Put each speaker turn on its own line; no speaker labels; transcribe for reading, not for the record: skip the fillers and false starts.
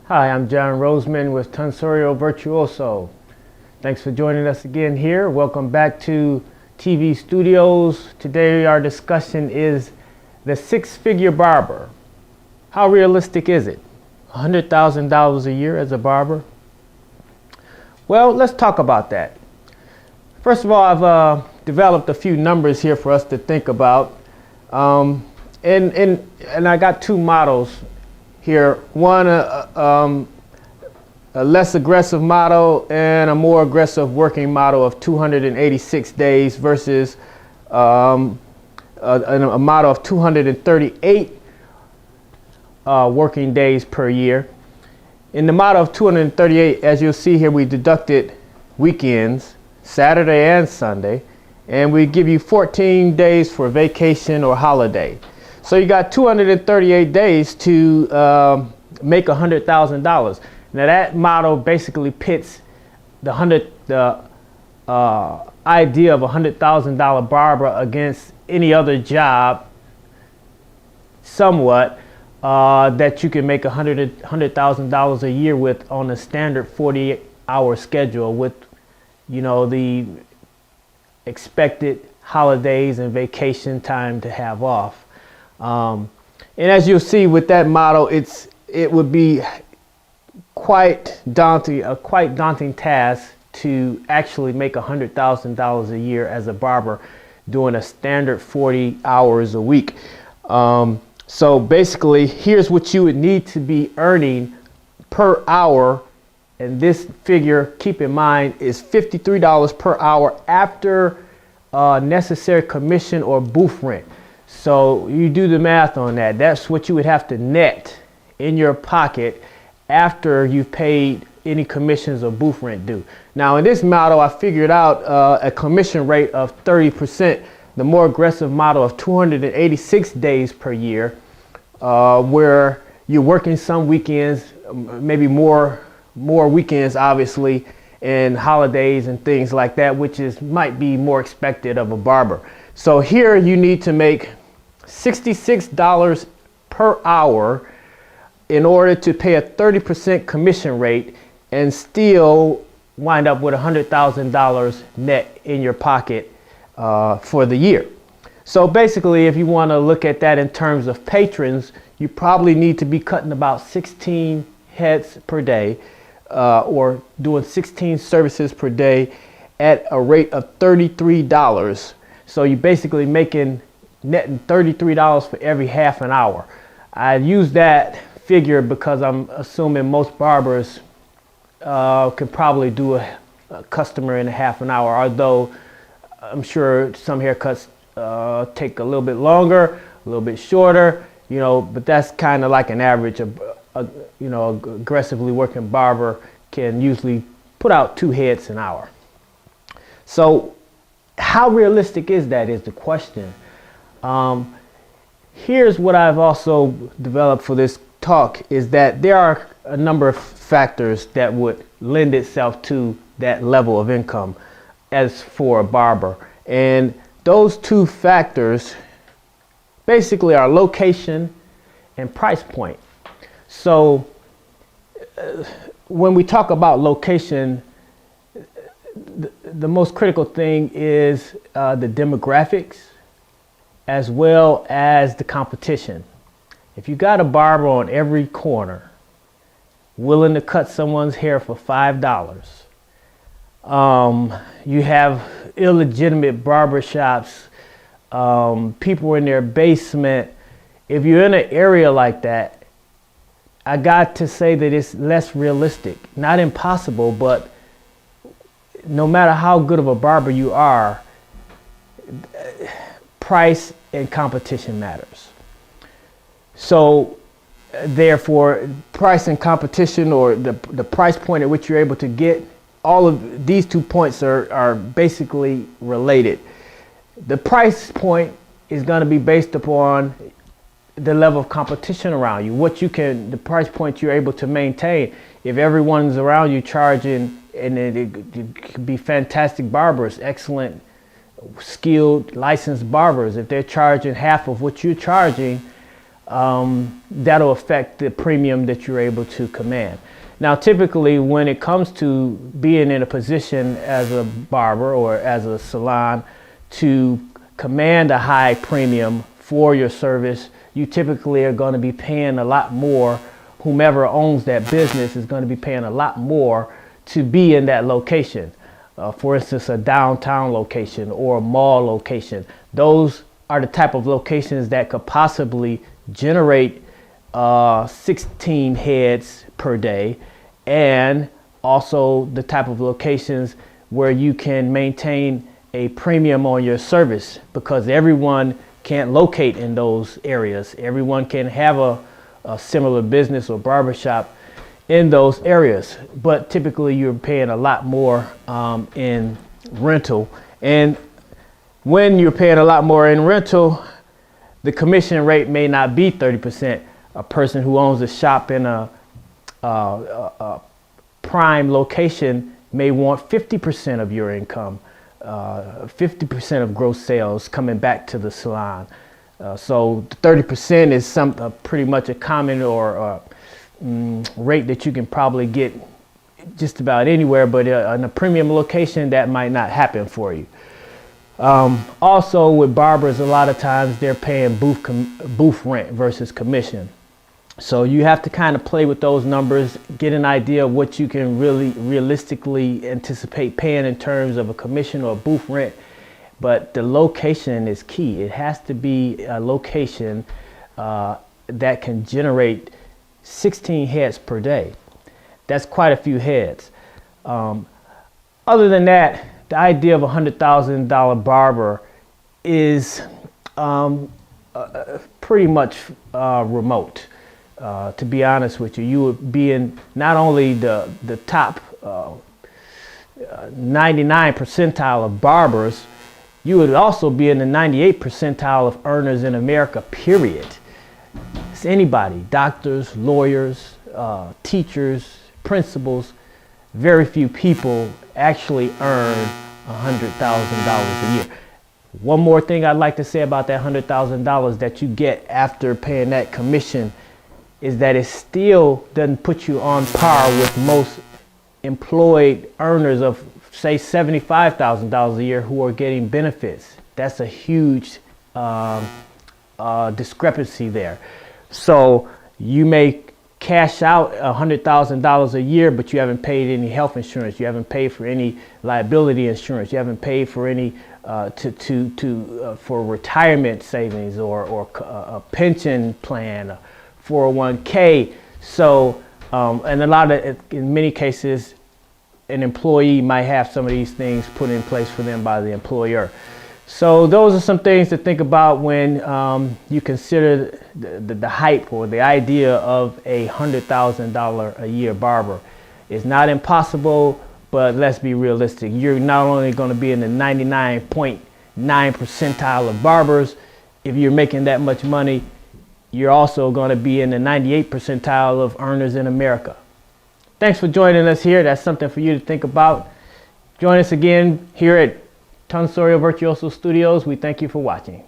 Hi, I'm John Roseman with Tonsorio Virtuoso. Thanks for joining us again here. Welcome back to TV Studios. Today our discussion is the six-figure barber. How realistic is it? $100,000 a year as a barber? Well, let's talk about that. First of all, I've developed a few numbers here for us to think about. And I got two models here. One, a less aggressive model and a more aggressive working model of 286 days versus a model of 238 working days per year. In the model of 238, as you'll see here, we deducted weekends, Saturday and Sunday, and we give you 14 days for vacation or holiday. So you got 238 days to make $100,000. Now that model basically pits the idea of a $100,000 barber against any other job somewhat that you can make $100,000 a year with on a standard 48-hour schedule with, you know, the expected holidays and vacation time to have off. And as you'll see with that model, it would be quite daunting task to actually make $100,000 a year as a barber doing a standard 40 hours a week. So basically, here's what you would need to be earning per hour. And this figure, keep in mind, is $53 per hour after necessary commission or booth rent. So you do the math on that. That's what you would have to net in your pocket after you've paid any commissions or booth rent due. Now in this model, I figured out a commission rate of 30%. The more aggressive model of 286 days per year, where you're working some weekends, maybe more weekends, obviously, and holidays and things like that, which might be more expected of a barber. So here you need to make $66 per hour in order to pay a 30% commission rate and still wind up with $100,000 net in your pocket for the year. So basically, if you want to look at that in terms of patrons, you probably need to be cutting about 16 heads per day or doing 16 services per day at a rate of $33. So you're basically netting $33 for every half an hour. I use that figure because I'm assuming most barbers can probably do a customer in a half an hour, although I'm sure some haircuts take a little bit longer, a little bit shorter, you know, but that's kind of like an average. You know, aggressively working barber can usually put out 2 heads an hour. So how realistic is that is the question. Here's what I've also developed for this talk is that there are a number of factors that would lend itself to that level of income as for a barber. And those two factors basically are location and price point. So when we talk about location, the most critical thing is the demographics as well as the competition. If you got a barber on every corner willing to cut someone's hair for $5, you have illegitimate barbershops, people in their basement. If you're in an area like that, I got to say that it's less realistic. Not impossible, but no matter how good of a barber you are, price and competition matters. So therefore, price and competition, or the price point at which you're able to get, all of these 2 points are basically related. The price point is going to be based upon the level of competition around you, the price point you're able to maintain. If everyone's around you charging, and it could be fantastic barbers, excellent, skilled, licensed barbers, if they're charging half of what you're charging, that'll affect the premium that you're able to command. Now, typically, when it comes to being in a position as a barber or as a salon to command a high premium for your service, you typically are going to be paying a lot more. Whomever owns that business is going to be paying a lot more to be in that location. For instance, a downtown location or a mall location. Those are the type of locations that could possibly generate 16 heads per day, and also the type of locations where you can maintain a premium on your service, because everyone can't locate in those areas. Everyone can have a similar business or barbershop in those areas, but typically you're paying a lot more in rental. And when you're paying a lot more in rental, the commission rate may not be 30%. A person who owns a shop in a prime location may want 50% of your income, 50% of gross sales coming back to the salon. So 30% is pretty much a common or rate that you can probably get just about anywhere, but in a premium location that might not happen for you. Also with barbers, a lot of times they're paying booth rent versus commission. So you have to kind of play with those numbers, get an idea of what you can really realistically anticipate paying in terms of a commission or booth rent. But the location is key. It has to be a location that can generate 16 heads per day. That's quite a few heads. Other than that, the idea of a $100,000 barber is pretty much remote. To be honest with you, you would be in not only the top 99 percentile of barbers, you would also be in the 98 percentile of earners in America, period. It's anybody, doctors, lawyers, teachers, principals. Very few people actually earn $100,000 a year. One more thing I'd like to say about that $100,000 that you get after paying that commission is that it still doesn't put you on par with most employed earners of, say, $75,000 a year who are getting benefits. That's a huge discrepancy there. So you may cash out $100,000 a year, but you haven't paid any health insurance. You haven't paid for any liability insurance. You haven't paid for any for retirement savings or a pension plan, 401k. So, and in many cases, an employee might have some of these things put in place for them by the employer. So those are some things to think about when you consider the hype or the idea of a $100,000 a year barber. It's not impossible, but let's be realistic. You're not only going to be in the 99.9 percentile of barbers. If you're making that much money, you're also going to be in the 98 percentile of earners in America. Thanks for joining us here. That's something for you to think about. Join us again here at Tonsorial Virtuoso Studios. We thank you for watching.